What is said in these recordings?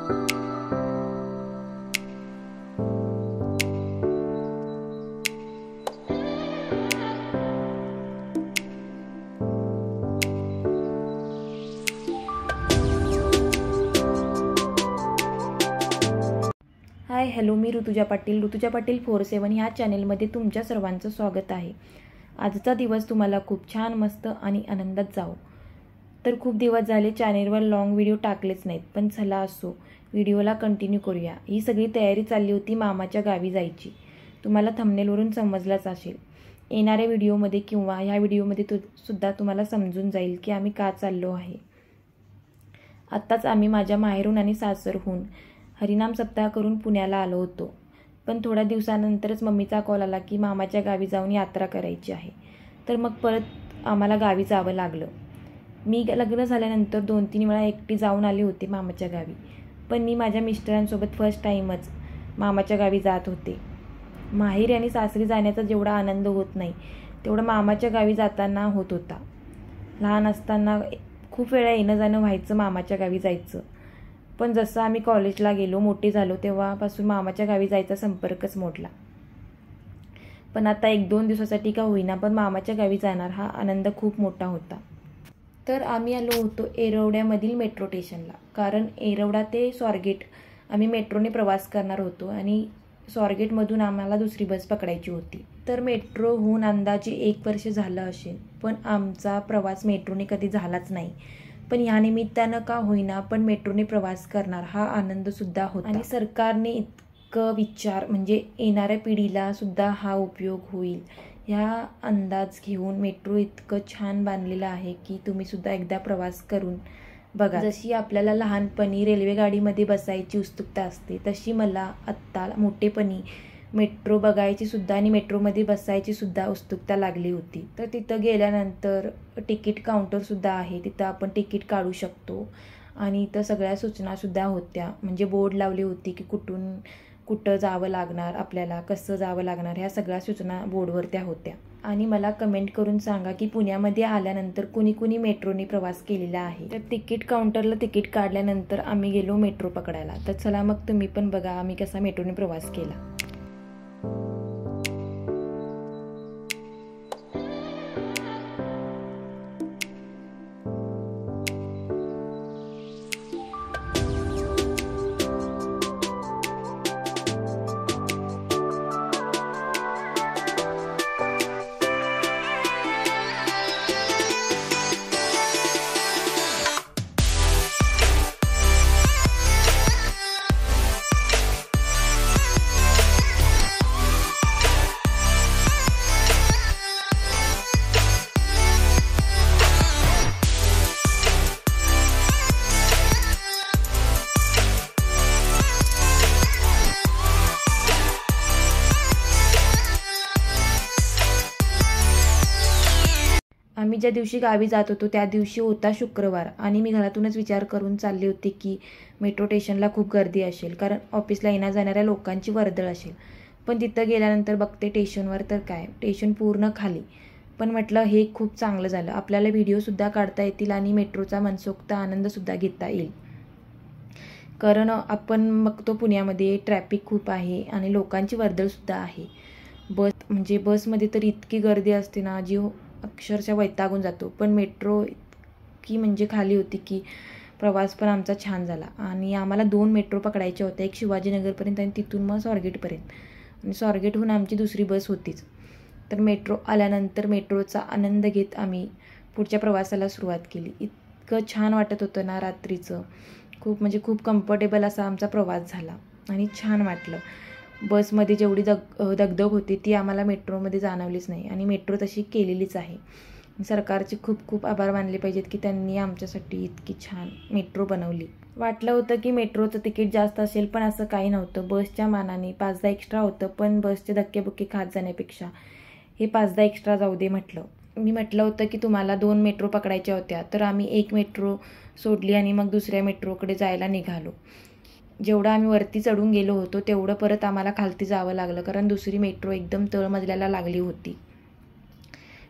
Hi hello, मी ऋतुजा पाटील 47 ह्या चॅनेलमध्ये तुमच्या सर्वांचं स्वागत आहे। आजचा दिवस तुम्हाला खूप छान मस्त आणि आनंदात जाओ। तर खूप दिवस झाले चॅनेलवर लॉंग व्हिडिओ टाकलेच नाहीत, पण चला असो व्हिडिओला कंटिन्यू करूया। ही सगळी तयारी चालली होती मामाच्या गावी जायची। तुम्हाला थंबनेलवरून समजलाच असेल। येणाऱ्या व्हिडिओमध्ये किंवा ह्या व्हिडिओमध्ये सुद्धा तुम्हाला समजून जाईल की आम्ही का चाललो आहे। आत्ताच आम्ही माझ्या माहेरून आणि सासरहून हरिनाम सप्ताह करून पुण्याला आलो होतो, पण थोड्या दिवसानंतरच मम्मीचा कॉल आला की मामाच्या गावी जाऊन यात्रा करायची आहे। तर मग परत आम्हाला गावी जावं लागलं। मी लग्न झाल्यानंतर 2-3 वेळा एकटी जाऊन आले होते मामाच्या गावी, पण मी माझ्या मिस्टरांसोबत फर्स्ट टाईमच मामाच्या गावी जात होते। माहेरी आणि सासरी जाण्याचा जेवढा आनंद होत नाही तेवढा मामाच्या गावी जाताना होत होता। लहान असताना खूप वेळा येणं जाणं व्हायचं मामाच्या गावी जायचं, पण जसं आम्ही कॉलेजला गेलो मोठे झालो तेव्हापासून मामाच्या गावी जायचा संपर्कच मोडला। पण आता 1-2 दिवसासाठी का होईना पण मामाच्या गावी जाणार हा आनंद खूप मोठा होता। तर आम्ही आलो होतो येरवड्यामधील मेट्रो स्टेशनला, कारण येरवडा ते स्वारगेट आम्ही मेट्रोने प्रवास करणार होतो आणि स्वारगेटमधून आम्हाला दुसरी बस पकडायची होती। तर मेट्रो होऊन अंदाजे 1 वर्ष झालं असेल, पण आमचा प्रवास मेट्रोने कधी झालाच नाही। पण ह्या निमित्तानं का होईना पण मेट्रोने प्रवास करणार हा आनंद सुद्धा होता। आणि सरकारने इतकं विचार म्हणजे येणाऱ्या पिढीला सुद्धा हा उपयोग होईल ह्या अंदाज घेऊन मेट्रो इतकं छान बांधलेलं आहे की तुम्ही सुद्धा एकदा प्रवास करून बघा। जशी आपल्याला लहानपणी रेल्वे गाडीमध्ये बसायची उत्सुकता असते, तशी मला आत्ता मोठेपणी मेट्रो बघायची सुद्धा आणि मेट्रोमध्ये बसायची सुद्धा उत्सुकता लागली होती। तर तिथं गेल्यानंतर तिकीट काउंटर सुद्धा आहे, तिथं आपण तिकीट काढू शकतो आणि इथं सगळ्या सूचना सुद्धा होत्या, म्हणजे बोर्ड लावली होती की कुठं जावं लागणार आपल्याला, कसं जावं लागणार, ह्या सगळ्या सूचना बोर्डवर त्या होत्या। आणि मला कमेंट करून सांगा की पुण्यामध्ये आल्यानंतर कुणी मेट्रोने प्रवास केलेला आहे। तर तिकीट काउंटरला तिकीट काढल्यानंतर आम्ही गेलो मेट्रो पकडायला। तर चला मग तुम्ही पण बघा आम्ही कसा मेट्रोने प्रवास केला। आम्ही ज्या दिवशी गावी जात होतो त्या दिवशी होता शुक्रवार आणि मी घरातूनच विचार करून चालले होते की मेट्रो स्टेशनला खूप गर्दी असेल, कारण ऑफिसला येण्या जाणाऱ्या लोकांची वर्दळ असेल। पण तिथं गेल्यानंतर बघते स्टेशनवर तर काय, स्टेशन पूर्ण खाली। पण म्हटलं हे खूप चांगलं झालं, आपल्याला व्हिडिओसुद्धा काढता येतील आणि मेट्रोचा मनसोक्त आनंदसुद्धा घेता येईल। कारण आपण बघतो पुण्यामध्ये ट्रॅफिक खूप आहे आणि लोकांची वर्दळसुद्धा आहे। बसमध्ये तर इतकी गर्दी असते ना, जी अक्षरशः वैतागून जातो। पण मेट्रो इतकी म्हणजे खाली होती की प्रवास पण आमचा छान झाला। आणि आम्हाला 2 मेट्रो पकडायच्या होत्या, एक शिवाजीनगरपर्यंत आणि तिथून मग स्वारगेटपर्यंत, आणि स्वारगेटहून आमची दुसरी बस होतीच। तर मेट्रो आल्यानंतर मेट्रोचा आनंद घेत आम्ही पुढच्या प्रवासाला सुरुवात केली। इतकं छान वाटत होतं ना रात्रीचं, खूप कम्फर्टेबल असा आमचा प्रवास झाला आणि छान वाटलं। बसमध्ये जेवढी दगदग होती ती आम्हाला मेट्रोमध्ये जाणवलीच नाही आणि मेट्रो तशी केलेलीच आहे। सरकारचे खूप आभार मानले पाहिजेत की त्यांनी आमच्यासाठी इतकी छान मेट्रो बनवली। वाटलं होतं की मेट्रोचं तिकीट जास्त असेल, पण असं काही नव्हतं। बसच्या मानाने 5-10 एक्स्ट्रा होतं, पण बसचे धक्केबुक्के खात जाण्यापेक्षा हे 5-10 एक्स्ट्रा जाऊ दे म्हटलं। मी म्हटलं होतं की तुम्हाला 2 मेट्रो पकडायच्या होत्या, तर आम्ही 1 मेट्रो सोडली आणि मग दुसऱ्या मेट्रोकडे जायला निघालो। जेवढं आम्ही वरती चढून गेलो होतो तेवढं परत आम्हाला खालती जावं लागलं, कारण दुसरी मेट्रो एकदम तळमजल्याला लागली होती।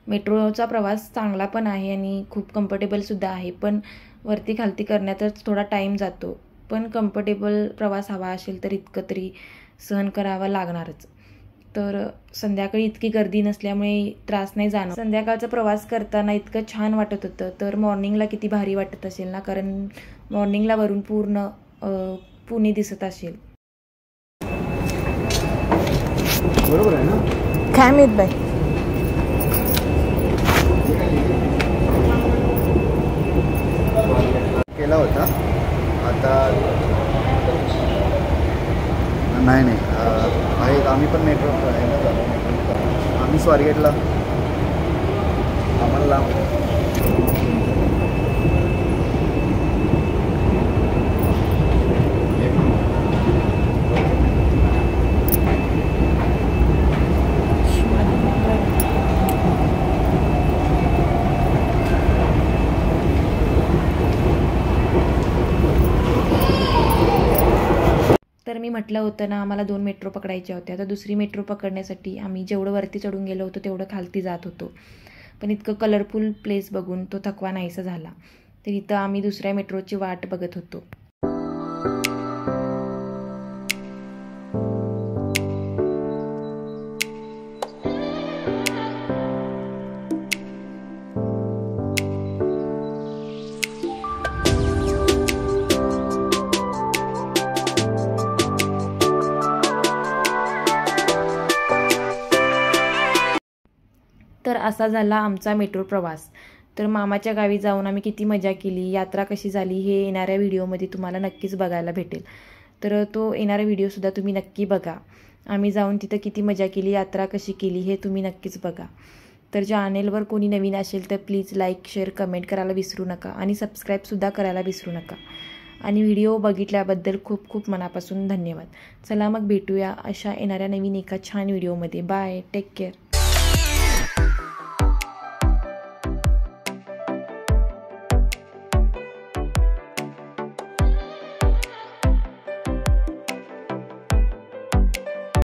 मेट्रोचा प्रवास चांगला पण आहे आणि खूप कम्फर्टेबलसुद्धा आहे, पण वरती खालती करण्यातच थोडा टाईम जातो। पण कम्फर्टेबल प्रवास हवा असेल तर इतकं तरी सहन करावं लागणारच. तर संध्याकाळी इतकी गर्दी नसल्यामुळे त्रास नाही जाणवत. संध्याकाळचा प्रवास करताना इतकं छान वाटत होतं, तर मॉर्निंगला किती भारी वाटत असेल ना, कारण मॉर्निंगला वरून पूर्ण पुणे दिसत असेल. बरोबर आहे ना? काय माहित बाई. केला होता आता नाही आहे. आम्ही पण मेट्रो आम्ही स्वारगेटला आम्हाला लांब. तर मी म्हटलं होतं ना, आम्हाला 2 मेट्रो पकडायच्या होत्या. तर दुसरी मेट्रो पकडण्यासाठी आम्ही जेवढं वरती चढून गेलो होतो तेवढं खालती जात होतो. पण इतकं कलरफुल प्लेस बघून तो थकवा नाहीसा झाला. तर इथं आम्ही दुसऱ्या मेट्रोची वाट बघत होतो. तर असा झाला आमचा मेट्रो प्रवास. तर मामाच्या गावी जाऊन आम्ही किती मजा केली, यात्रा कशी झाली हे येणाऱ्या व्हिडिओमध्ये तुम्हाला नक्कीच बघायला भेटेल. तर तो येणारा व्हिडिओसुद्धा तुम्ही नक्की बघा. आम्ही जाऊन तिथं किती मजा केली, यात्रा कशी केली हे तुम्ही नक्कीच बघा. तर चॅनेलवर कोणी नवीन असेल तर प्लीज लाईक, शेअर, कमेंट करायला विसरू नका आणि सबस्क्राईबसुद्धा करायला विसरू नका. आणि व्हिडिओ बघितल्याबद्दल खूप खूप मनापासून धन्यवाद. चला मग भेटूया अशा येणाऱ्या नवीन एका छान व्हिडिओमध्ये. Bye, take care.